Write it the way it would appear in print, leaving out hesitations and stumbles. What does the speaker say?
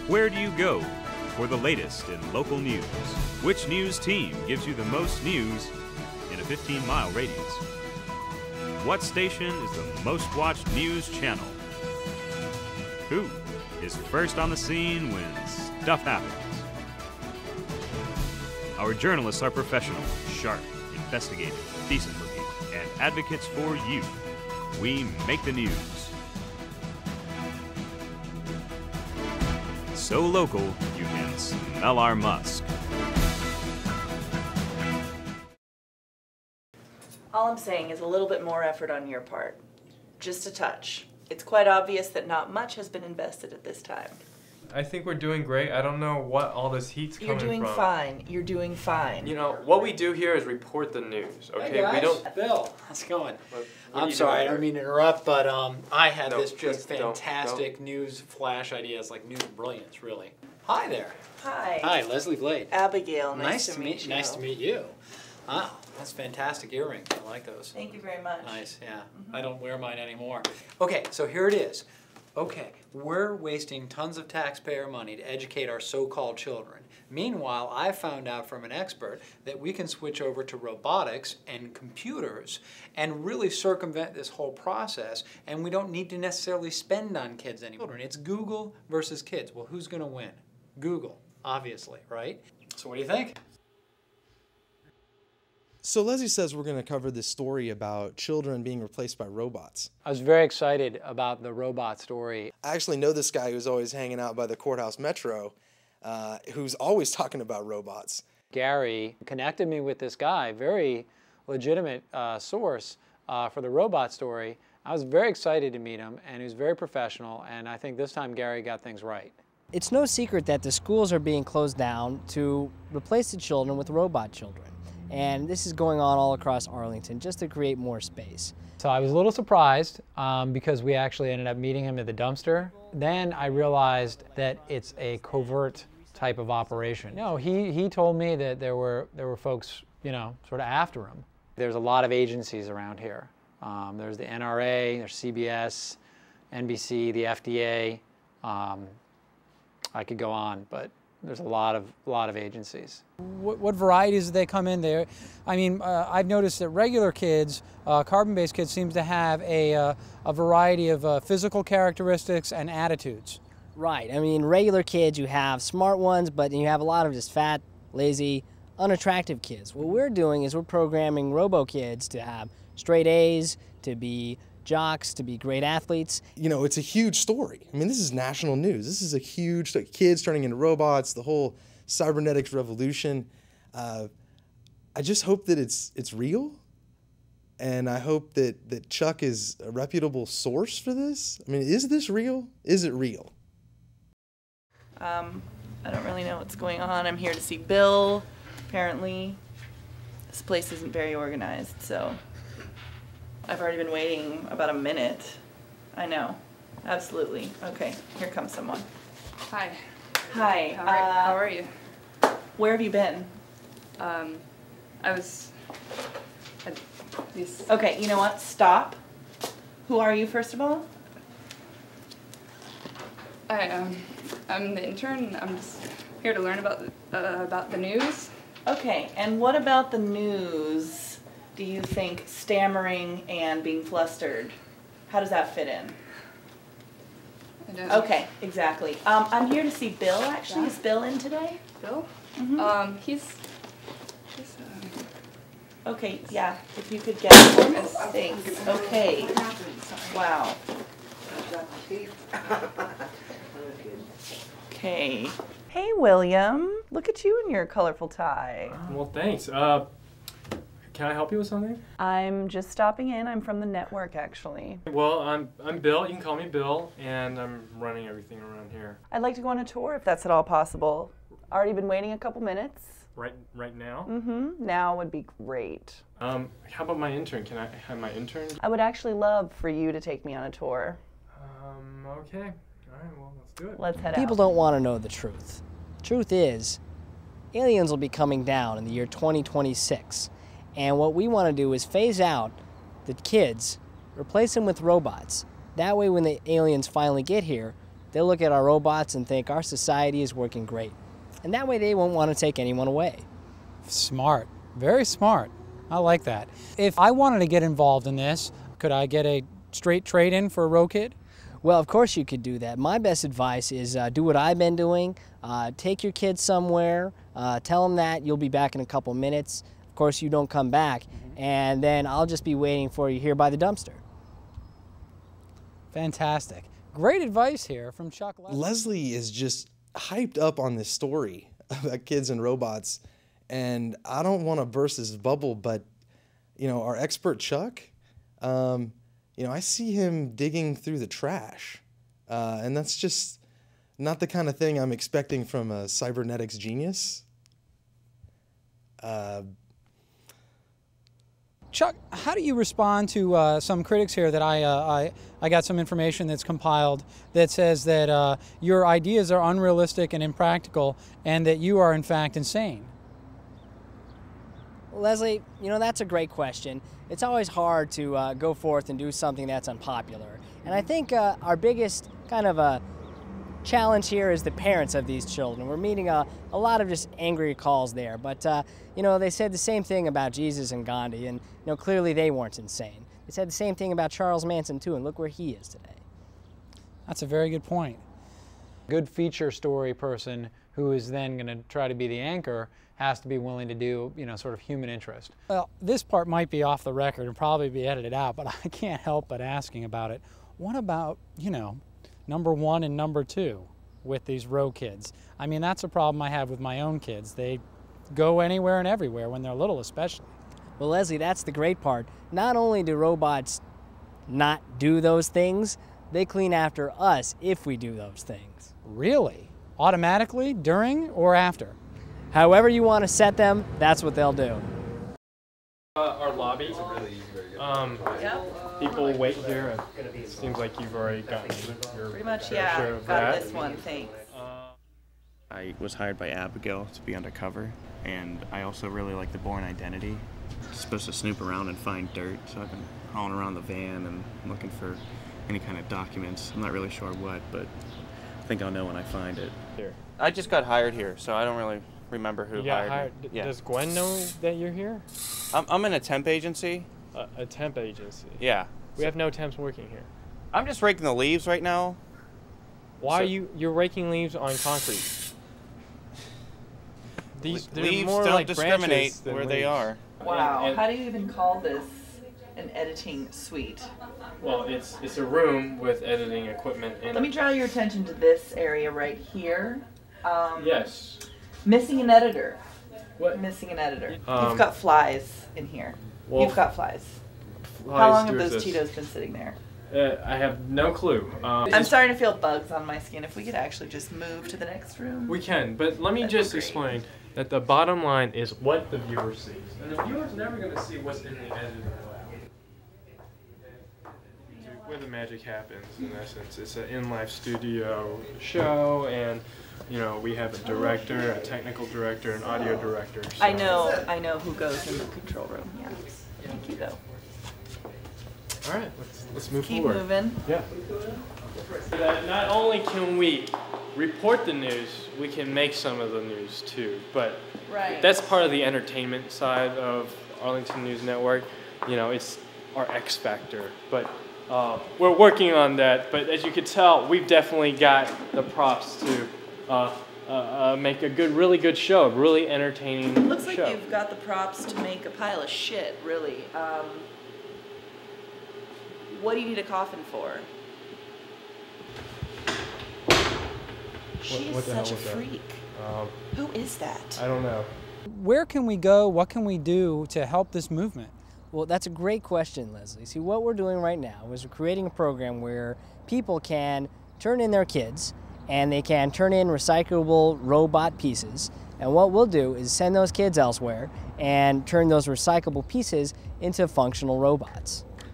Where do you go for the latest in local news? Which news team gives you the most news in a 15-mile radius? What station is the most watched news channel? Who is first on the scene when stuff happens? Our journalists are professional, sharp, investigative, decent-looking, and advocates for you. We make the news. So local, you can smell our musk. All I'm saying is a little bit more effort on your part. Just a touch. It's quite obvious that not much has been invested at this time. I think we're doing great. I don't know what all this heat's coming from. You're doing fine. You're doing fine. You know, what we do here is report the news, okay? Hey guys, we don't... Bill, how's it going? What I'm sorry, I don't mean to interrupt, but I had No, this just please fantastic news flash idea. It's like news brilliance, really. Hi there. Hi. Hi, Leslie Blade. Abigail, nice to meet you. Nice to meet you. Wow, that's fantastic earrings. I like those. Thank you very much. Nice, yeah. I don't wear mine anymore. Okay, so here it is. Okay, we're wasting tons of taxpayer money to educate our so-called children. Meanwhile, I found out from an expert that we can switch over to robotics and computers and really circumvent this whole process, and we don't need to necessarily spend on kids anymore. It's Google versus kids. Well, who's going to win? Google, obviously, right? So what do you think? So Leslie says we're going to cover this story about children being replaced by robots. I was very excited about the robot story. I actually know this guy who's always hanging out by the courthouse metro, who's always talking about robots. Gary connected me with this guy, very legitimate source for the robot story. I was very excited to meet him, and he was very professional, and I think this time Gary got things right. It's no secret that the schools are being closed down to replace the children with robot children. And this is going on all across Arlington just to create more space. So I was a little surprised because we actually ended up meeting him at the dumpster. Then I realized that it's a covert type of operation. No, he told me that there were folks, you know, sort of after him. There's a lot of agencies around here. There's the NRA, there's CBS, NBC, the FDA. I could go on, but there's a lot of agencies. What varieties do they come in there? I mean, I've noticed that regular kids, carbon-based kids, seems to have a variety of physical characteristics and attitudes. Right. I mean, regular kids, you have smart ones, but you have a lot of just fat, lazy, unattractive kids. What we're doing is we're programming robo-kids to have straight A's, to be jocks, to be great athletes. You know, it's a huge story. I mean, this is national news. This is a huge, like, kids turning into robots, the whole cybernetics revolution. I just hope that it's real, and I hope that Chuck is a reputable source for this. I mean, is this real? Is it real? I don't really know what's going on. I'm here to see Bill. Apparently, this place isn't very organized, so I've already been waiting about a minute. I know, absolutely. Okay, here comes someone. Hi. Hi. How are you? Where have you been? Okay, you know what? Stop. Who are you, first of all? I'm the intern. I'm just here to learn about the news. Okay, and what about the news do you think stammering and being flustered, how does that fit in? Okay, exactly. I'm here to see Bill, actually. Yeah. Is Bill in today? Bill? Mm-hmm. He's okay, yeah, if you could get him. Thanks. Okay. Wow. Okay. Hey, William. Look at you in your colorful tie. Well, thanks. Can I help you with something? I'm just stopping in. I'm from the network, actually. Well, I'm Bill. You can call me Bill, and I'm running everything around here. I'd like to go on a tour if that's at all possible. Already been waiting a couple minutes. Right now? Mm-hmm. Now would be great. How about my intern? Can I have my intern? I would actually love for you to take me on a tour. Okay. All right, well, let's do it. Let's head out. People don't want to know the truth. Truth is, aliens will be coming down in the year 2026. And what we want to do is phase out the kids, replace them with robots. That way when the aliens finally get here, They'll look at our robots and think our society is working great. And that way they won't want to take anyone away. Smart, very smart. I like that. If I wanted to get involved in this, could I get a straight trade-in for a row kid? Well, of course you could do that. My best advice is do what I've been doing. Take your kids somewhere, tell them that you'll be back in a couple minutes. Of course, you don't come back, and then I'll just be waiting for you here by the dumpster. Fantastic. Great advice here from Chuck Leslie. Leslie is just hyped up on this story about kids and robots, and I don't want to burst his bubble, but you know, our expert Chuck, you know, I see him digging through the trash, and that's just not the kind of thing I'm expecting from a cybernetics genius. Chuck, how do you respond to some critics here that I got some information that's compiled that says that your ideas are unrealistic and impractical and that you are in fact insane? Leslie, you know, that's a great question. It's always hard to go forth and do something that's unpopular. And I think our biggest kind of challenge here is the parents of these children. We're meeting a lot of just angry calls there. But, you know, they said the same thing about Jesus and Gandhi, and, you know, clearly they weren't insane. They said the same thing about Charles Manson, too, and look where he is today. That's a very good point. Good feature story person who is then going to try to be the anchor has to be willing to do, you know, sort of human interest. Well, this part might be off the record and probably be edited out, but I can't help but asking about it. What about, you know, number 1 and number 2 with these row kids? I mean, that's a problem I have with my own kids. They go anywhere and everywhere when they're little, especially. Well, Leslie, that's the great part. Not only do robots not do those things, they clean after us if we do those things. Really? Automatically, during, or after? However you want to set them, that's what they'll do. Our lobby. People wait here. It seems like you've already gotten your Pretty much, fair yeah. share of Got that. this one, thanks. I was hired by Abigail to be undercover, and I also really like the Bourne Identity. It's supposed to snoop around and find dirt, so I've been crawling around the van and looking for any kind of documents. I'm not really sure what, but I think I'll know when I find it. Here. I just got hired here, so I don't really remember who You got hired me. Yeah. Does Gwen know that you're here? I'm in a temp agency. A temp agency. Yeah. We have no temps working here. I'm just raking the leaves right now. Why So- are you're raking leaves on concrete? They're Leaves more don't like discriminate branches than where they leaves. are. Wow, And- how do you even call this an editing suite? Well, it's a room with editing equipment in Let me draw your attention to this area right here. Yes. Missing an editor. What? Missing an editor. Um, You've got flies in here. well, You've got flies. How Flies long have do those this. Tito's been sitting there? I have no clue. I'm starting to feel bugs on my skin. If we could actually just move to the next room. We can, but let me That'd be just great. explain that the bottom line is what the viewer sees. And the viewer's never going to see what's in the editing lab. Where the magic happens, in essence. It's an in-life studio show, and you know, we have a director, a technical director, an audio director. So. I know who goes in the control room. Yeah. Thank you though. All right, let's move Keep forward. moving. Yeah. So that not only can we report the news, we can make some of the news too. But Right. that's part of the entertainment side of Arlington News Network. You know, it's our X factor. But we're working on that. But as you can tell, we've definitely got the props to make a really good show, a really entertaining Looks like show. you've got the props to make a pile of shit, really. What do you need a coffin for? She what is the hell such a was that? freak. Who is that? I don't know. Where can we go? What can we do to help this movement? Well, that's a great question, Leslie. See, what we're doing right now is we're creating a program where people can turn in their kids and they can turn in recyclable robot pieces. And what we'll do is send those kids elsewhere and turn those recyclable pieces into functional robots.